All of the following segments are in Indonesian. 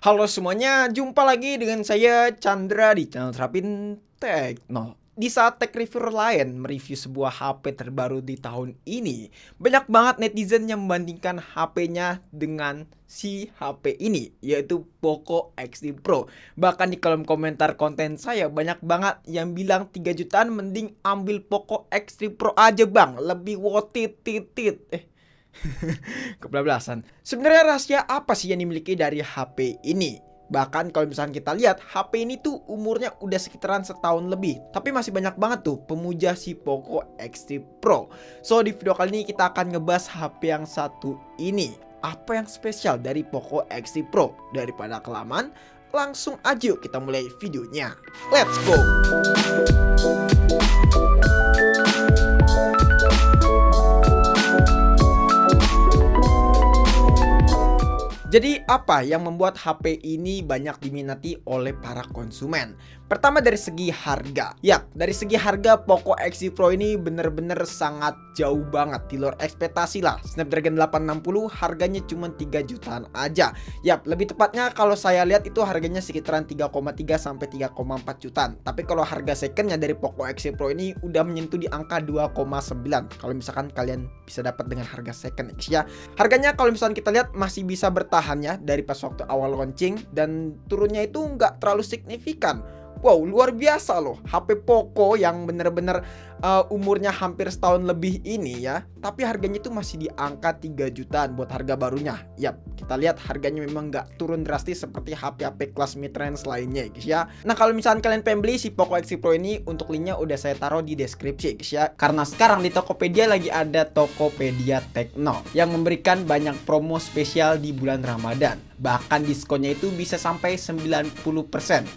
Halo semuanya, jumpa lagi dengan saya Chandra di channel Terapin Tekno. Di saat tech reviewer lain mereview sebuah HP terbaru di tahun ini, banyak banget netizen yang membandingkan HP-nya dengan si HP ini, yaitu Poco X3 Pro. Bahkan di kolom komentar konten saya banyak banget yang bilang 3 jutaan mending ambil Poco X3 Pro aja bang, lebih worth it, kebablasan. Sebenarnya rahasia apa sih yang dimiliki dari HP ini? Bahkan kalau misalnya kita lihat HP ini tuh umurnya udah sekitaran setahun lebih, tapi masih banyak banget tuh pemuja si Poco X3 Pro. So di video kali ini kita akan ngebahas HP yang satu ini. Apa yang spesial dari Poco X3 Pro? Daripada kelamaan, langsung aja yuk kita mulai videonya. Let's go. Jadi apa yang membuat HP ini banyak diminati oleh para konsumen? Pertama dari segi harga. Yap, dari segi harga Poco X3 Pro ini bener-bener sangat jauh banget, di luar ekspektasi lah. Snapdragon 860 harganya cuma 3 jutaan aja. Yap, lebih tepatnya kalau saya lihat itu harganya sekitaran 3,3 sampai 3,4 jutaan. Tapi kalau harga secondnya dari Poco X3 Pro ini udah menyentuh di angka 2,9. Kalau misalkan kalian bisa dapat dengan harga second ya. Harganya kalau misalkan kita lihat masih bisa bertahannya dari pas waktu awal launching, dan turunnya itu nggak terlalu signifikan. Wow, luar biasa loh. HP Poco yang bener-bener umurnya hampir setahun lebih ini ya, tapi harganya itu masih di angka 3 jutaan buat harga barunya. Yap, kita lihat harganya memang nggak turun drastis seperti HP-HP kelas mid-range lainnya guys ya. Nah kalau misalnya kalian pengen beli si Poco X3 Pro ini, untuk linknya udah saya taruh di deskripsi guys ya. Karena sekarang di Tokopedia lagi ada Tokopedia Tekno yang memberikan banyak promo spesial di bulan Ramadan. Bahkan diskonnya itu bisa sampai 90%.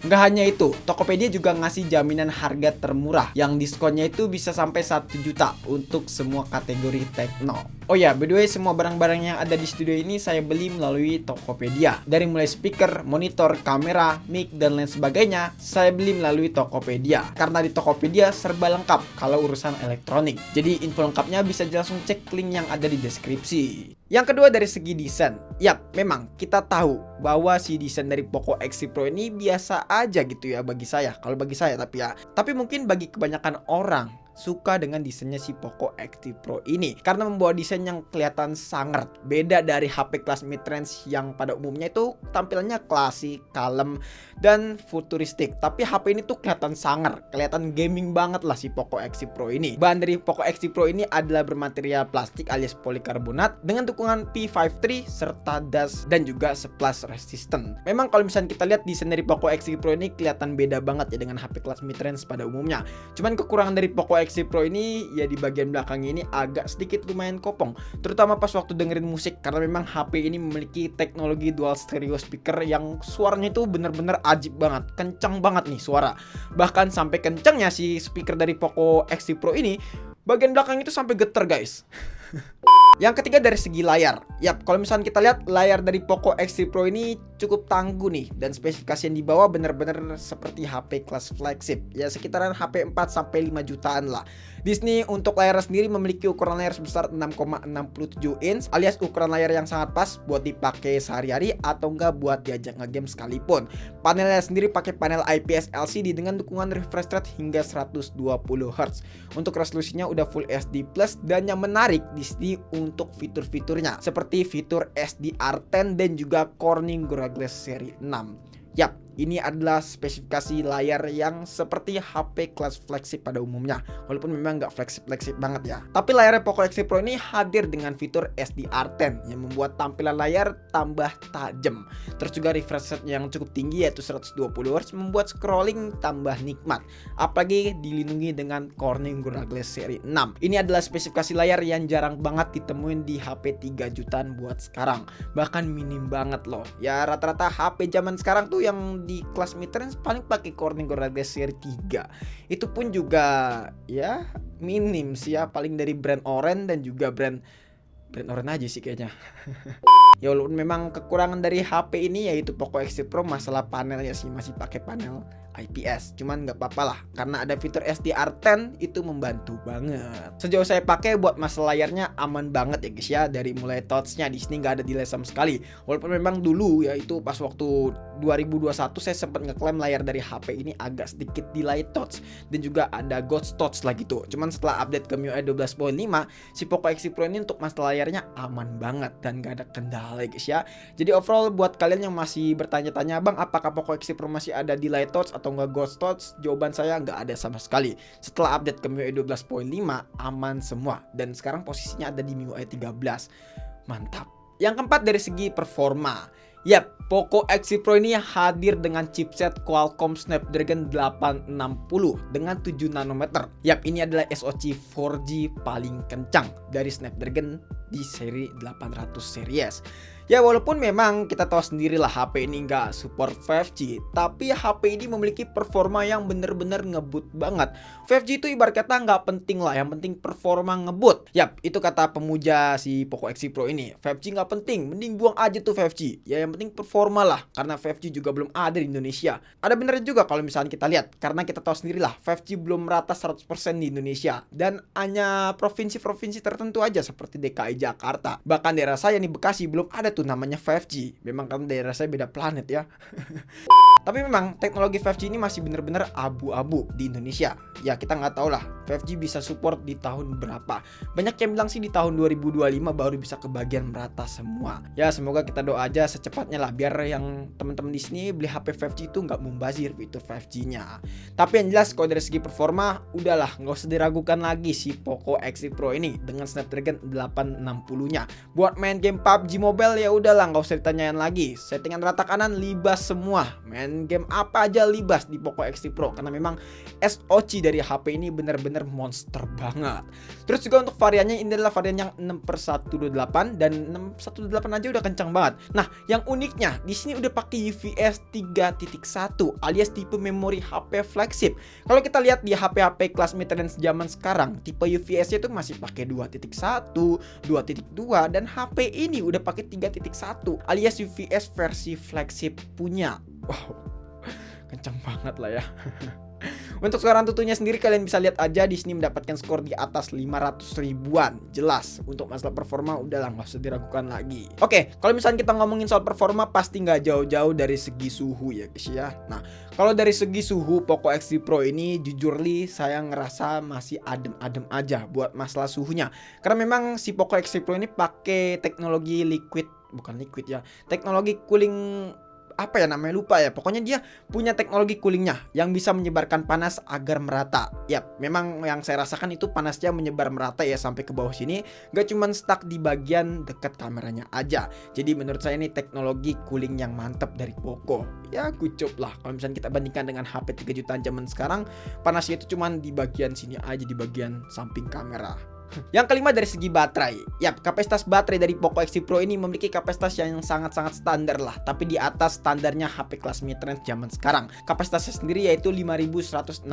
Nggak hanya itu, Tokopedia juga ngasih jaminan harga termurah yang diskonnya itu bisa sampai 1 juta untuk semua kategori Tekno. Oh ya, by the way, semua barang-barang yang ada di studio ini saya beli melalui Tokopedia. Dari mulai speaker, monitor, kamera, mic, dan lain sebagainya, saya beli melalui Tokopedia. Karena di Tokopedia serba lengkap kalau urusan elektronik. Jadi info lengkapnya bisa langsung cek link yang ada di deskripsi. Yang kedua dari segi desain. Yap, memang kita tahu bahwa si desain dari Poco X3 Pro ini biasa aja gitu ya bagi saya. Kalau bagi saya tapi ya. Tapi mungkin bagi kebanyakan orang suka dengan desainnya si Poco X3 Pro ini karena membawa desain yang kelihatan sangar, beda dari HP kelas mid-range yang pada umumnya itu tampilannya klasik, kalem, dan futuristik. Tapi HP ini tuh kelihatan sangar, kelihatan gaming banget lah si Poco X3 Pro ini. Bahan dari Poco X3 Pro ini adalah bermaterial plastik alias polikarbonat dengan dukungan P53 serta dust dan juga splash resistant. Memang kalau misalnya kita lihat desain dari Poco X3 Pro ini kelihatan beda banget ya dengan HP kelas mid-range pada umumnya. Cuman kekurangan dari Poco X3 Pro ini ya di bagian belakang ini agak sedikit lumayan kopong, terutama pas waktu dengerin musik, karena memang HP ini memiliki teknologi dual stereo speaker yang suaranya itu bener-bener ajib banget, kencang banget nih suara. Bahkan sampai kencangnya si speaker dari Poco X3 Pro ini bagian belakang itu sampai getar guys. Yang ketiga dari segi layar. Yap, kalau misalnya kita lihat layar dari Poco X3 Pro ini cukup tangguh nih, dan spesifikasi yang dibawa bener-bener seperti HP kelas flagship. Ya sekitaran HP 4 sampai 5 jutaan lah. Di sini untuk layar sendiri memiliki ukuran layar sebesar 6,67 inch alias ukuran layar yang sangat pas buat dipakai sehari-hari atau enggak buat diajak ngegame sekalipun. Panelnya sendiri pakai panel IPS LCD dengan dukungan refresh rate hingga 120 Hz. Untuk resolusinya udah Full HD+, dan yang menarik di sini untuk fitur-fiturnya seperti fitur SDR10 dan juga Corning Gorilla Glass seri 6. Yap, ini adalah spesifikasi layar yang seperti HP kelas flagship pada umumnya, walaupun memang nggak flagship banget ya. Tapi layar Poco X3 Pro ini hadir dengan fitur SDR10 yang membuat tampilan layar tambah tajam. Terus juga refresh rate yang cukup tinggi yaitu 120 Hz membuat scrolling tambah nikmat. Apalagi dilindungi dengan Corning Gorilla Glass seri 6. Ini adalah spesifikasi layar yang jarang banget ditemuin di HP 3 jutaan buat sekarang. Bahkan minim banget loh. Ya rata-rata HP zaman sekarang tuh yang di kelas mid-range paling pakai Corning Gorilla Glass seri 3. Itu pun juga ya minim sih ya, paling dari brand Orange dan juga brand Orange aja sih kayaknya. Ya walaupun memang kekurangan dari HP ini yaitu Poco X3 Pro masalah panelnya sih, masih pakai panel IPS. Cuman nggak apa-apa lah, karena ada fitur SDR10 itu membantu banget. Sejauh saya pakai buat masalah layarnya aman banget ya guys ya. Dari mulai touch-nya di sini nggak ada delay sama sekali. Walaupun memang dulu ya itu pas waktu 2021 saya sempat ngeklaim layar dari HP ini agak sedikit delay touch dan juga ada ghost touch lah gitu. Cuman setelah update ke MIUI 12.5, si Poco X3 Pro ini untuk masalah layarnya aman banget dan gak ada kendala guys ya. Jadi overall buat kalian yang masih bertanya-tanya, bang apakah Poco X3 Pro masih ada delay touch atau enggak ghost touch, jawaban saya nggak ada sama sekali. Setelah update ke MIUI 12.5 aman semua dan sekarang posisinya ada di MIUI 13. Mantap. Yang keempat dari segi performa. Yap, Poco X3 Pro ini hadir dengan chipset Qualcomm Snapdragon 860 dengan 7 nanometer. Yap, ini adalah SoC 4G paling kencang dari Snapdragon di seri 800 series. Ya walaupun memang kita tahu sendirilah HP ini nggak support 5G, tapi HP ini memiliki performa yang bener-bener ngebut banget. 5G itu ibarat kata nggak penting lah, yang penting performa ngebut. Yap, itu kata pemuja si Poco X3 Pro ini. 5G nggak penting, mending buang aja tuh 5G. Ya yang penting performa lah, karena 5G juga belum ada di Indonesia. Ada benernya juga kalau misalnya kita lihat, karena kita tahu sendirilah 5G belum merata 100% di Indonesia. Dan hanya provinsi-provinsi tertentu aja seperti DKI Jakarta. Bahkan daerah saya nih Bekasi belum ada tuh namanya 5G. Memang kan daerah saya beda planet ya. Tapi memang teknologi 5G ini masih bener-bener abu-abu di Indonesia. Ya kita nggak tahu lah 5G bisa support di tahun berapa. Banyak yang bilang sih di tahun 2025 baru bisa kebagian merata semua. Ya semoga kita doa aja secepatnya lah, biar yang teman-teman di sini beli HP 5G itu nggak membazir fitur 5G-nya. Tapi yang jelas kalau dari segi performa udahlah nggak usah diragukan lagi si Poco X3 Pro ini dengan Snapdragon 860-nya. Buat main game PUBG Mobile ya udahlah nggak usah ditanyain lagi. Settingan rata kanan libas semua. Main game apa aja libas di Poco X3 Pro karena memang SoC dari HP ini bener-bener monster banget. Terus juga untuk variannya ini adalah varian yang 6/128 dan 6/128 aja udah kencang banget. Nah, yang uniknya di sini udah pakai UFS 3.1 alias tipe memori HP flagship. Kalau kita lihat di HP-HP kelas mid-range zaman sekarang, tipe UFS-nya itu masih pakai 2.1, 2.2 dan HP ini udah pakai 3.1 alias UFS versi flagship punya. Wow, kencang banget lah ya. Untuk skor Antutunya sendiri kalian bisa lihat aja di sini mendapatkan skor di atas 500 ribuan. Jelas untuk masalah performa udahlah nggak usah diragukan lagi. Oke, kalau misalnya kita ngomongin soal performa pasti nggak jauh-jauh dari segi suhu ya guys ya. Nah, kalau dari segi suhu Poco X3 Pro ini jujur saya ngerasa masih adem-adem aja buat masalah suhunya. Karena memang si Poco X3 Pro ini pakai teknologi teknologi cooling apa ya namanya lupa ya. Pokoknya dia punya teknologi coolingnya yang bisa menyebarkan panas agar merata. Yap, memang yang saya rasakan itu panasnya menyebar merata ya sampai ke bawah sini. Gak cuman stuck di bagian dekat kameranya aja. Jadi menurut saya ini teknologi cooling yang mantap dari Poco. Ya kucup lah. Kalau misalnya kita bandingkan dengan HP 3 jutaan zaman sekarang, panasnya itu cuman di bagian sini aja, di bagian samping kamera. Yang kelima dari segi baterai. Yap, kapasitas baterai dari Poco X3 Pro ini memiliki kapasitas yang sangat-sangat standar lah, tapi di atas standarnya HP kelas mid-range zaman sekarang. Kapasitasnya sendiri yaitu 5160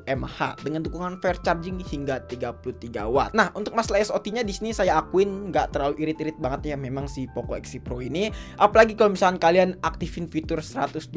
mAh dengan dukungan fast charging hingga 33 watt. Nah, untuk masalah SOT-nya di sini saya akuin nggak terlalu irit-irit banget ya memang si Poco X3 Pro ini. Apalagi kalau misalnya kalian aktifin fitur 120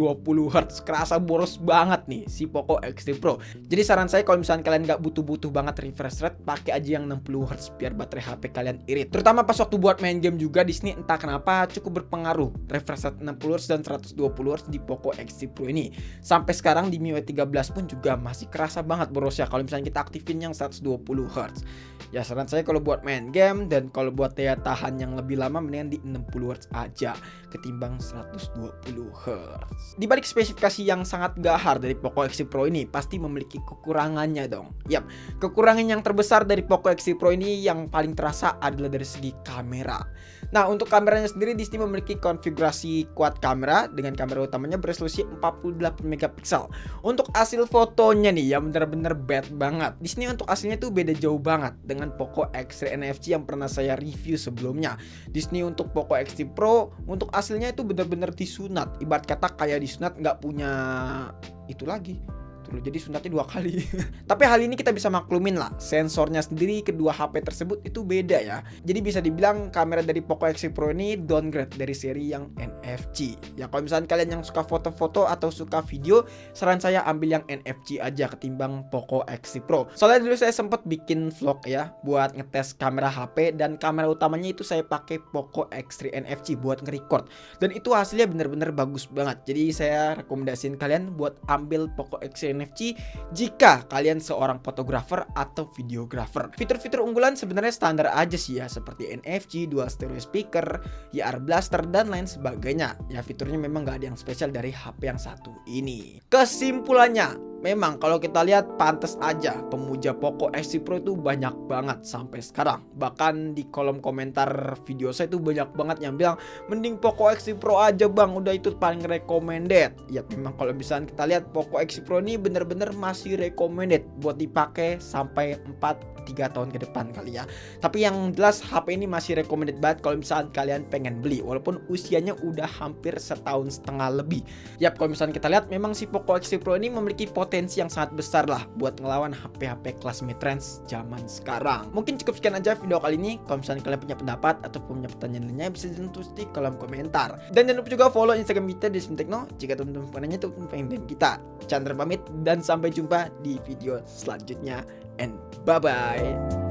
Hz, kerasa boros banget nih si Poco X3 Pro. Jadi saran saya kalau misalnya kalian nggak butuh-butuh banget refresh rate, pakai aja yang 60 Hz biar baterai HP kalian irit. Terutama pas waktu buat main game juga di sini entah kenapa cukup berpengaruh refresh rate 60 Hz dan 120 Hz di Poco X3 Pro ini. Sampai sekarang di MIUI 13 pun juga masih kerasa banget borosnya kalau misalnya kita aktifin yang 120 Hz. Ya saran saya kalau buat main game dan kalau buat daya tahan yang lebih lama mendingan di 60 Hz aja ketimbang 120 Hz. Di balik spesifikasi yang sangat gahar dari Poco X3 Pro ini pasti memiliki kekurangannya dong. Yap, kekurangan yang terbesar dari Poco X3 Pro ini yang paling terasa adalah dari segi kamera. Nah, untuk kameranya sendiri di sini memiliki konfigurasi quad kamera dengan kamera utamanya beresolusi 48 megapiksel. Untuk hasil fotonya nih yang bener-bener bad banget. Di sini untuk hasilnya tuh beda jauh banget dengan Poco X3 NFC yang pernah saya review sebelumnya. Di sini untuk Poco X3 Pro untuk hasilnya itu bener-bener disunat. Ibarat kata kayak disunat nggak punya itu lagi. gitu loh. Jadi sunatnya 2 kali. Tapi hal ini kita bisa maklumin lah. Sensornya sendiri kedua HP tersebut itu beda ya. Jadi bisa dibilang kamera dari Poco X3 Pro ini downgrade dari seri yang NFC. Ya kalau misalnya kalian yang suka foto-foto atau suka video, saran saya ambil yang NFC aja ketimbang Poco X3 Pro. Soalnya dulu saya sempat bikin vlog ya buat ngetes kamera HP, dan kamera utamanya itu saya pakai Poco X3 NFC buat nge-record. Dan itu hasilnya bener-bener bagus banget. Jadi saya rekomendasiin kalian buat ambil Poco X3 NFC jika kalian seorang fotografer atau videografer. Fitur-fitur unggulan sebenarnya standar aja sih ya, seperti NFC, dual stereo speaker, IR blaster, dan lain sebagainya. Ya fiturnya memang gak ada yang spesial dari HP yang satu ini. Kesimpulannya, memang kalau kita lihat pantas aja pemuja Poco X3 Pro itu banyak banget sampai sekarang. Bahkan di kolom komentar video saya itu banyak banget yang bilang mending Poco X3 Pro aja bang, udah itu paling recommended. Ya memang kalau misalnya kita lihat Poco X3 Pro ini bener-bener masih recommended buat dipakai sampai 3 tahun ke depan kali ya. Tapi yang jelas HP ini masih recommended banget kalau misalnya kalian pengen beli, walaupun usianya udah hampir setahun setengah lebih. Yap, kalau misalnya kita lihat memang si Poco X3 Pro ini memiliki potensi yang sangat besar lah buat ngelawan HP-HP kelas mid-range zaman sekarang. Mungkin cukup sekian aja video kali ini. Kalau misalnya kalian punya pendapat atau punya pertanyaan lainnya, bisa tulis di kolom komentar. Dan jangan lupa juga follow Instagram kita di Smtekno jika teman-teman pengennya tuh pengen kita. Chandra pamit dan sampai jumpa di video selanjutnya. And bye-bye.